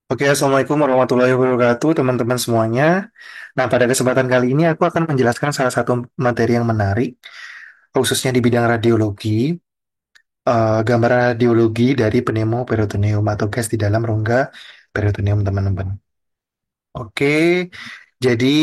Oke, Assalamualaikum warahmatullahi wabarakatuh, teman-teman semuanya. Nah, pada kesempatan kali ini aku akan menjelaskan salah satu materi yang menarik, khususnya di bidang radiologi, gambaran radiologi dari pneumoperitoneum atau gas di dalam rongga peritoneum, teman-teman. Oke, jadi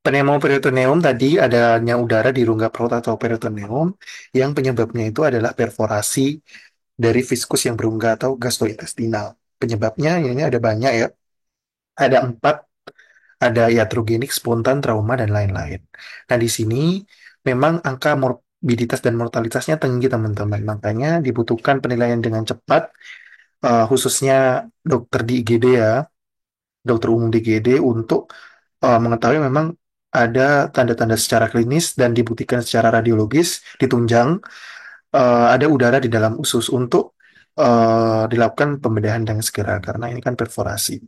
pneumoperitoneum tadi adanya udara di rongga perut atau peritoneum yang penyebabnya itu adalah perforasi dari viskus yang berongga atau gastrointestinal. Penyebabnya ini ada banyak ya, ada empat. Ada iatrogenik, spontan, trauma, dan lain-lain. Nah, di sini memang angka morbiditas dan mortalitasnya tinggi, teman-teman. Makanya dibutuhkan penilaian dengan cepat, khususnya dokter di IGD ya, dokter umum di IGD untuk mengetahui memang ada tanda-tanda secara klinis dan dibuktikan secara radiologis, ditunjang, ada udara di dalam usus untuk dilakukan pembedahan dengan segera, karena ini kan perforasi.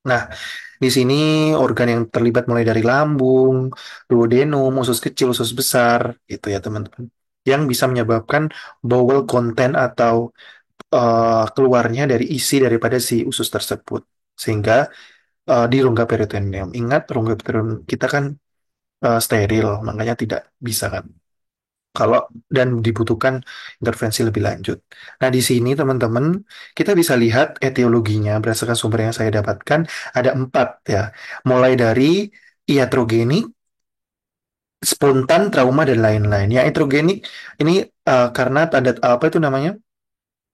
Nah, di sini organ yang terlibat mulai dari lambung, duodenum, usus kecil, usus besar, itu ya teman-teman. Yang bisa menyebabkan bowel content atau keluarnya dari isi daripada si usus tersebut. Sehingga di rongga peritoneum. Ingat, rongga peritoneum kita kan steril, makanya tidak bisa kan. Kalau dan dibutuhkan intervensi lebih lanjut. Nah, di sini teman-teman, kita bisa lihat etiologinya berdasarkan sumber yang saya dapatkan ada empat ya. Mulai dari iatrogenik, spontan, trauma, dan lain-lain. Ya, iatrogenik ini karena tanda apa itu namanya?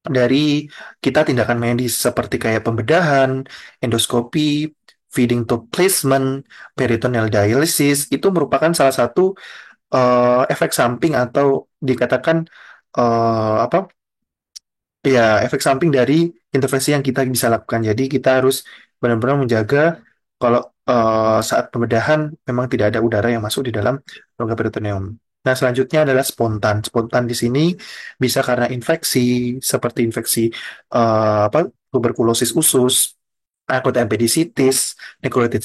Dari kita tindakan medis seperti kayak pembedahan, endoskopi, feeding tube placement, peritoneal dialysis, itu merupakan salah satu efek samping atau dikatakan apa ya efek samping dari intervensi yang kita bisa lakukan. Jadi kita harus benar-benar menjaga kalau saat pembedahan memang tidak ada udara yang masuk di dalam rongga peritoneum. Nah, selanjutnya adalah spontan. Spontan di sini bisa karena infeksi seperti infeksi apa tuberkulosis usus, akut appendicitis, necrotic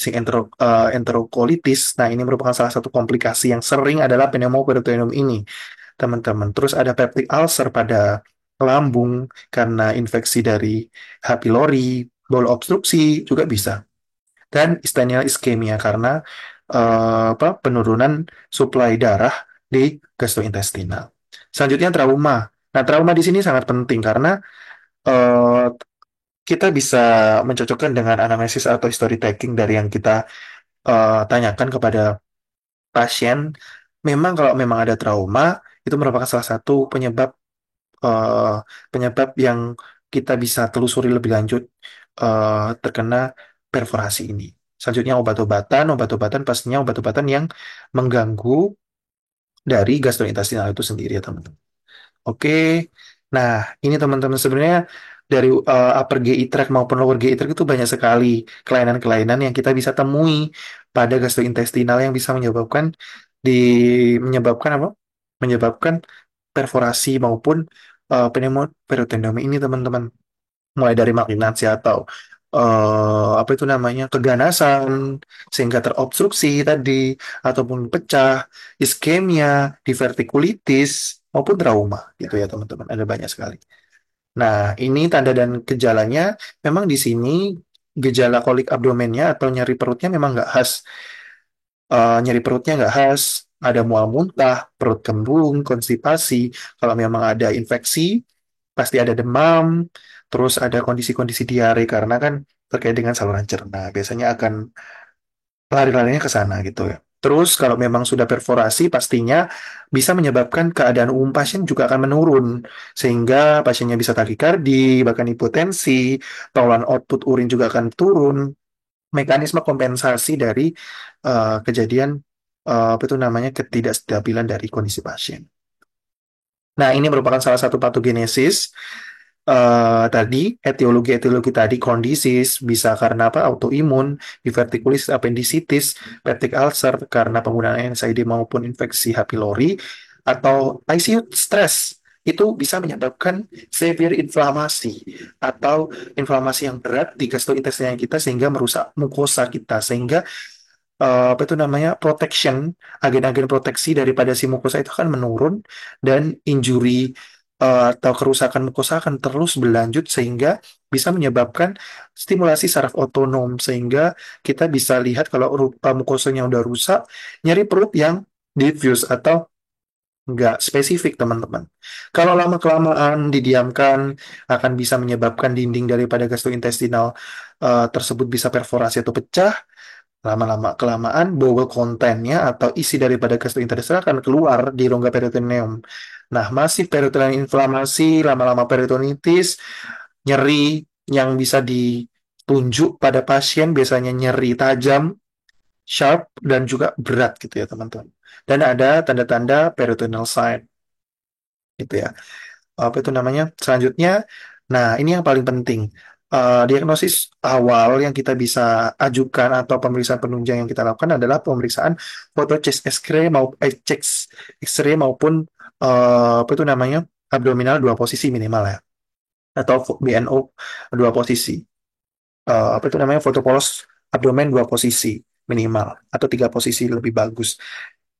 enterocolitis. Nah, ini merupakan salah satu komplikasi yang sering adalah pneumoperitoneum ini, teman-teman. Terus ada peptic ulcer pada lambung karena infeksi dari H. pylori, bowel obstruksi juga bisa. Dan istenial iskemia karena penurunan suplai darah di gastrointestinal. Selanjutnya trauma. Nah, trauma di sini sangat penting karena eh, kita bisa mencocokkan dengan anamnesis atau history taking dari yang kita tanyakan kepada pasien. Memang kalau memang ada trauma, itu merupakan salah satu eh, penyebab yang kita bisa telusuri lebih lanjut terkena perforasi ini. Selanjutnya obat-obatan pastinya obat-obatan yang mengganggu dari gastrointestinal itu sendiri ya teman-teman. Oke, nah ini teman-teman sebenarnya dari upper GI tract maupun lower GI tract itu banyak sekali kelainan-kelainan yang kita bisa temui pada gastrointestinal yang bisa di menyebabkan apa? Menyebabkan perforasi maupun pneumoperitoneum ini teman-teman. Mulai dari malinansi atau apa itu namanya keganasan sehingga terobstruksi tadi ataupun pecah, iskemia, divertikulitis maupun trauma gitu ya teman-teman. Ada banyak sekali. Nah, ini tanda dan gejalanya memang di sini gejala kolik abdomennya atau nyeri perutnya memang nggak khas. Nyeri perutnya nggak khas, ada mual muntah, perut kembung, konstipasi. Kalau memang ada infeksi, pasti ada demam, terus ada kondisi-kondisi diare karena kan terkait dengan saluran cerna. Biasanya akan lari-larinya ke sana gitu ya. Terus kalau memang sudah perforasi pastinya bisa menyebabkan keadaan umum pasien juga akan menurun sehingga pasiennya bisa takikardi, bahkan hipotensi, taulan output urin juga akan turun. Mekanisme kompensasi dari kejadian apa itu namanya ketidakstabilan dari kondisi pasien. Nah, ini merupakan salah satu patogenesis tadi etiologi-etiologi tadi kondisis bisa karena apa autoimun, divertikulis appendicitis, peptic ulcer karena penggunaan NSAID maupun infeksi H. pylori atau ICU stress itu bisa menyebabkan severe inflamasi atau inflamasi yang berat di gastrointestinal kita sehingga merusak mukosa kita sehingga apa itu namanya protection agen-agen proteksi daripada si mukosa itu akan menurun dan injury atau kerusakan mukosa akan terus berlanjut sehingga bisa menyebabkan stimulasi saraf otonom sehingga kita bisa lihat kalau mukosanya udah rusak, nyeri perut yang diffuse atau nggak spesifik, teman-teman. Kalau lama-kelamaan didiamkan, akan bisa menyebabkan dinding daripada gastrointestinal tersebut bisa perforasi atau pecah. Lama-lama kelamaan, bowel kontennya atau isi daripada gastrointestinal akan keluar di rongga peritoneum. Nah, masih peritoneal inflamasi, lama-lama peritonitis, nyeri yang bisa ditunjuk pada pasien biasanya nyeri tajam, sharp, dan juga berat gitu ya, teman-teman. Dan ada tanda-tanda peritoneal sign gitu ya. Apa itu namanya? Selanjutnya, nah ini yang paling penting. Diagnosis awal yang kita bisa ajukan atau pemeriksaan penunjang yang kita lakukan adalah pemeriksaan foto chest X-ray maupun chest X-ray maupun apa itu namanya? Abdominal dua posisi minimal ya, atau BNO dua posisi. Apa itu namanya? Foto polos abdomen dua posisi minimal atau tiga posisi lebih bagus.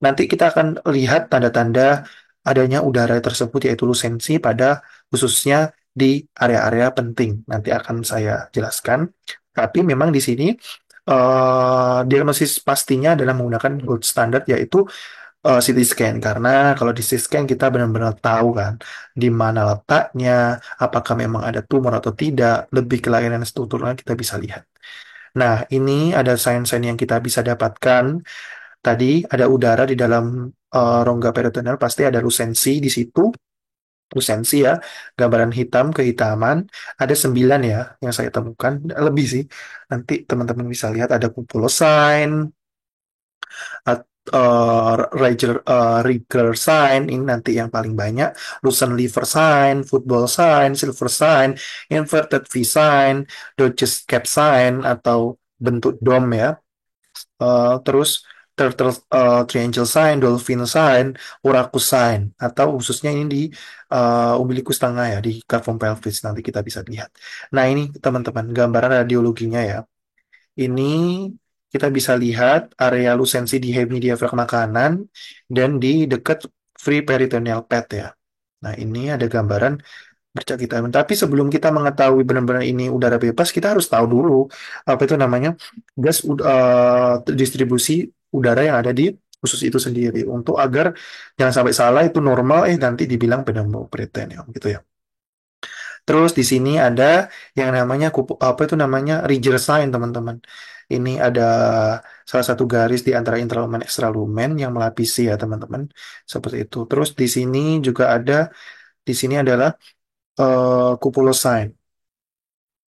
Nanti kita akan lihat tanda-tanda adanya udara tersebut yaitu lusensi pada khususnya di area-area penting. Nanti akan saya jelaskan. Tapi memang di sini diagnosis pastinya adalah menggunakan gold standard yaitu CT scan karena kalau di CT scan kita benar-benar tahu kan di mana letaknya, apakah memang ada tumor atau tidak, lebih kelainan strukturnya kita bisa lihat. Nah, ini ada sign-sign yang kita bisa dapatkan. Tadi ada udara di dalam rongga peritoneal, pasti ada lusensi di situ. Lusensi ya, gambaran hitam kehitaman. Ada 9 ya yang saya temukan, lebih sih. Nanti teman-teman bisa lihat ada cupulosign, Riger sign, ini nanti yang paling banyak. Lucent liver sign, football sign, silver sign, inverted V sign, Dodges cap sign, atau bentuk dom ya. Terus turtle triangle sign, dolphin sign, Urachus sign, atau khususnya ini di umbilikus tengah ya, di cavum pelvis nanti kita bisa lihat. Nah ini teman-teman gambaran radiologinya ya. Ini kita bisa lihat area lusensi di hemidiafragma kanan dan di dekat free peritoneal pad ya. Nah ini ada gambaran bercak hitam. Tapi sebelum kita mengetahui benar-benar ini udara bebas, kita harus tahu dulu apa itu namanya distribusi udara yang ada di usus itu sendiri untuk agar jangan sampai salah itu normal nanti dibilang pneumoperitoneum gitu ya. Terus di sini ada yang namanya apa itu namanya Rieger sign teman-teman. Ini ada salah satu garis di antara intralumen ekstralumen yang melapisi ya teman-teman. Seperti itu. Terus di sini juga ada di sini adalah cupulosign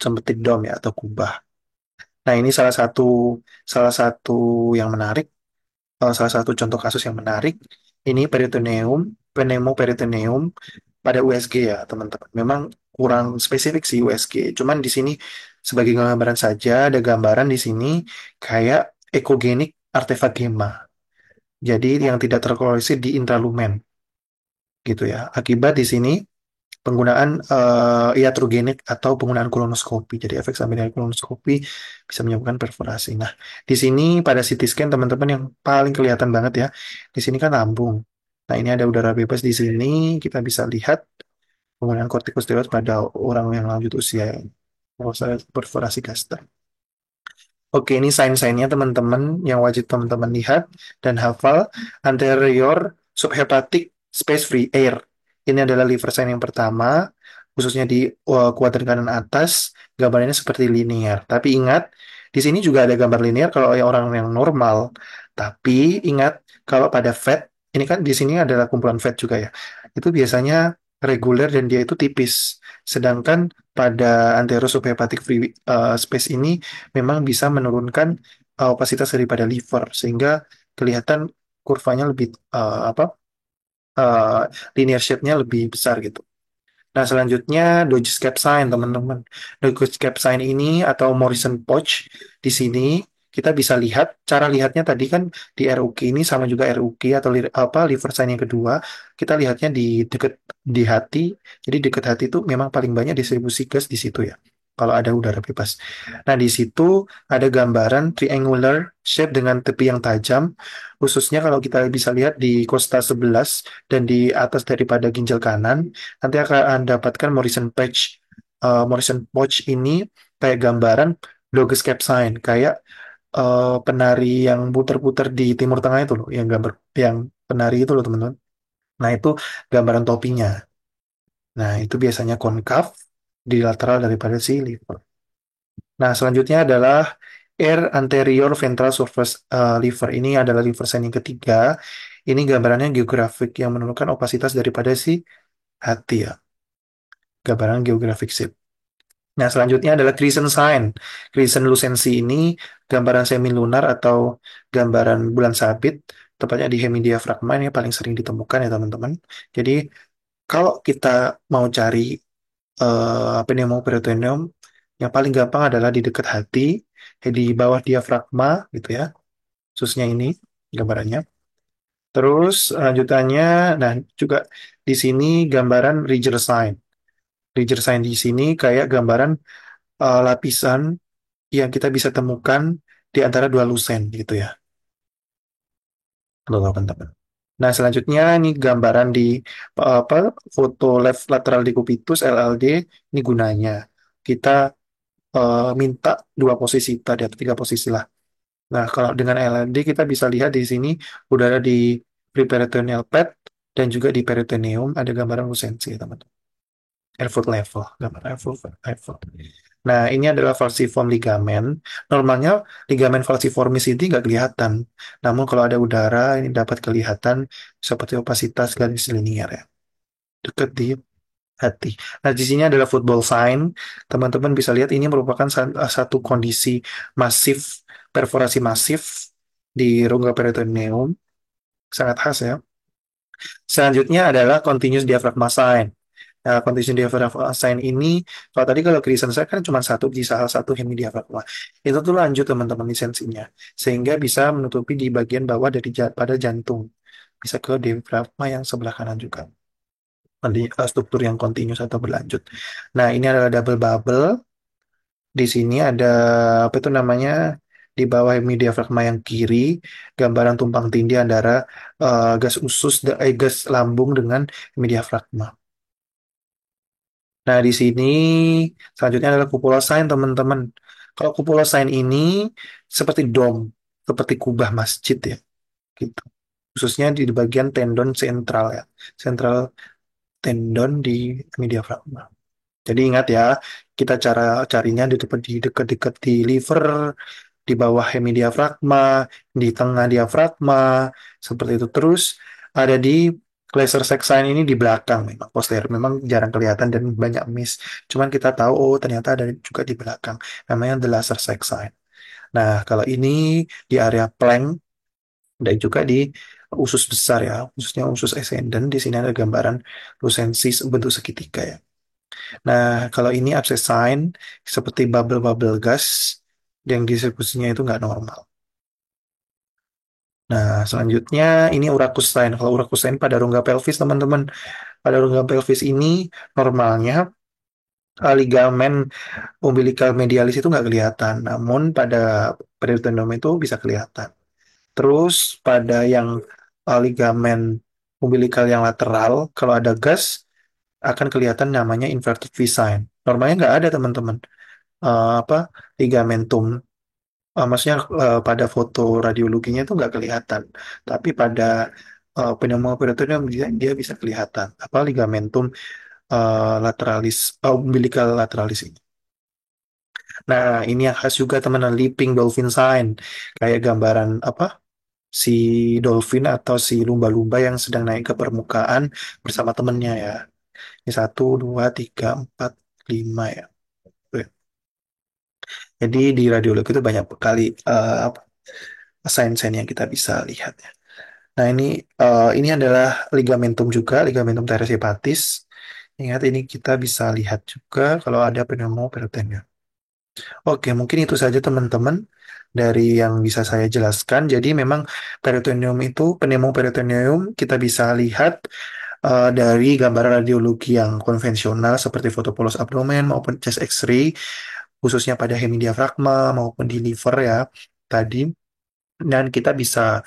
seperti dom ya atau kubah. Nah, ini salah satu yang menarik, salah satu contoh kasus yang menarik. Ini peritoneum, pneumoperitoneum pada USG ya, teman-teman. Memang kurang spesifik sih USG. Cuman di sini sebagai gambaran saja ada gambaran di sini kayak ekogenik artefak gamma. Jadi yang tidak terlokalisir di intralumen gitu ya. Akibat di sini penggunaan iatrogenik atau penggunaan kolonoskopi. Jadi efek samping dari kolonoskopi bisa menyebabkan perforasi. Nah, di sini pada CT scan teman-teman yang paling kelihatan banget ya. Di sini kan lambung. Nah, ini ada udara bebas di sini. Kita bisa lihat penggunaan kortikosteroid pada orang yang lanjut usia perforasi gastrik. Oke, ini sign-signnya teman-teman yang wajib teman-teman lihat dan hafal. Anterior subhepatic space free air. Ini adalah liver sign yang pertama, khususnya di kuadran kanan atas. Gambarnya seperti linear. Tapi ingat, di sini juga ada gambar linear kalau orang yang normal. Tapi ingat, kalau pada fat, ini kan di sini adalah kumpulan fat juga ya. Itu biasanya reguler dan dia itu tipis. Sedangkan pada anterior subhepatic free space ini memang bisa menurunkan kapasitas daripada liver sehingga kelihatan kurvanya lebih apa uh, linear shape-nya lebih besar gitu. Nah, selanjutnya Dodge Cap Sign, teman-teman. Dodge Cap Sign ini atau Morrison Pouch di sini kita bisa lihat cara lihatnya tadi kan di RUQ ini sama juga RUQ atau apa liver sign yang kedua kita lihatnya di dekat di hati. Jadi dekat hati itu memang paling banyak distribusi gas di situ ya. kalau ada udara bebas. Nah, di situ ada gambaran triangular shape dengan tepi yang tajam, khususnya kalau kita bisa lihat di Costa 11 dan di atas daripada ginjal kanan, nanti akan dapatkan Morrison Patch. Morrison Patch ini kayak gambaran Doges Cap Sign, kayak penari yang puter-puter di Timur Tengah itu loh, yang gambar yang penari itu loh teman-teman. Nah, itu gambaran topinya. Nah, itu biasanya konkav di lateral daripada si liver. Nah, selanjutnya adalah air anterior ventral surface liver. Ini adalah liver sign yang ketiga. Ini gambarannya geografik yang menunjukkan opasitas daripada si hati ya. Gambaran geografik sip. Nah, selanjutnya adalah crescent sign. Crescent lucency ini gambaran semilunar atau gambaran bulan sabit, tepatnya di hemidiafragma ini paling sering ditemukan ya teman-teman. Jadi, kalau kita mau cari pneumoperitoneum, yang paling gampang adalah di dekat hati, di bawah diafragma gitu ya, khususnya ini gambarannya. Terus lanjutannya, nah juga di sini gambaran Rieger sign. Rieger sign di sini kayak gambaran lapisan yang kita bisa temukan di antara dua lusen gitu ya, teman-teman. Nah, selanjutnya ini gambaran di apa foto left lateral decubitus LLD, ini gunanya kita minta dua posisi tadi atau tiga posisi lah. Nah, kalau dengan LLD kita bisa lihat di sini udara di preperitoneal pad dan juga di peritoneum ada gambaran lusensi, teman-teman. Airfoot level, gambar airfoot. Nah, ini adalah falciform ligamen. Normalnya ligamen falciformis ini nggak kelihatan. Namun kalau ada udara ini dapat kelihatan seperti opasitas garis linier ya, dekat di hati. Nah, di sini adalah football sign. Teman-teman bisa lihat ini merupakan satu kondisi masif, perforasi masif di rongga peritoneum, sangat khas ya. Selanjutnya adalah continuous diaphragma sign. Nah, continuous diaphragma sign ini, kalau crescent sign kan cuma satu di salah satu hemidiafragma. Itu tuh lanjut teman-teman lisensinya, sehingga bisa menutupi di bagian bawah dari pada jantung, bisa ke diafragma yang sebelah kanan juga. Nanti struktur yang continuous atau berlanjut. Nah, ini adalah double bubble. Di sini ada apa itu namanya? Di bawah hemidiafragma yang kiri, gambaran tumpang tindih antara gas usus, gas lambung dengan hemidiafragma. Nah, di sini selanjutnya adalah cupola sign, teman-teman. Kalau cupola sign ini seperti dom, seperti kubah masjid ya, gitu. Khususnya di bagian tendon sentral ya, sentral tendon di hemidiafragma. Jadi ingat ya, kita cara carinya di dekat-dekat di liver, di bawah hemidiafragma, di tengah diafragma, seperti itu. Terus ada di laser sex sign ini di belakang, memang posterior, memang jarang kelihatan dan banyak miss. Cuman kita tahu, oh ternyata ada juga di belakang, namanya the laser sex sign. Nah, kalau ini di area plank dan juga di usus besar ya, khususnya usus ascendant, di sini ada gambaran lucensis bentuk segitiga ya. Nah, kalau ini abscess sign seperti bubble-bubble gas yang distribusinya itu nggak normal. Nah, selanjutnya ini urakus sign. Kalau urakus sign pada rongga pelvis, teman-teman, pada rongga pelvis ini normalnya ligamen umbilical medialis itu nggak kelihatan, namun pada peritoneum itu bisa kelihatan. Terus pada yang ligamen umbilical yang lateral, kalau ada gas akan kelihatan namanya inverted V sign. Normalnya nggak ada teman-teman. Apa ligamentum. Maksudnya pada foto radiologinya itu nggak kelihatan, tapi pada pneumoperitoneum dia bisa kelihatan apa ligamentum lateralis, umbilical lateralis ini. Nah, ini yang khas juga teman-teman leaping dolphin sign, kayak gambaran apa si dolphin atau si lumba-lumba yang sedang naik ke permukaan bersama temennya ya. Ini satu, dua, tiga, empat, lima ya. Jadi di radiologi itu banyak sekali apa, sign-sign yang kita bisa lihat ya. Nah, ini adalah ligamentum juga, ligamentum teres hepatis. Ingat ini kita bisa lihat juga kalau ada pneumoperitoneum. Oke, mungkin itu saja teman-teman dari yang bisa saya jelaskan. Jadi memang peritoneum itu pneumoperitoneum kita bisa lihat dari gambaran radiologi yang konvensional seperti foto polos abdomen maupun chest X-ray, khususnya pada hemidiafragma maupun di liver ya tadi. Dan kita bisa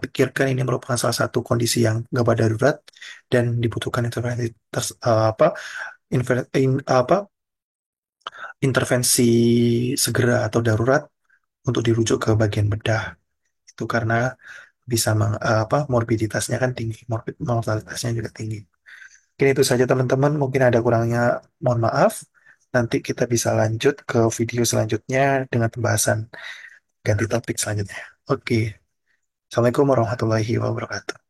pikirkan ini merupakan salah satu kondisi yang gawat darurat dan dibutuhkan intervensi intervensi segera atau darurat untuk dirujuk ke bagian bedah. Itu karena bisa morbiditasnya kan tinggi, mortalitasnya juga tinggi. Mungkin itu saja teman-teman, mungkin ada kurangnya mohon maaf. Nanti kita bisa lanjut ke video selanjutnya dengan pembahasan ganti topik selanjutnya. Oke, Assalamualaikum warahmatullahi wabarakatuh.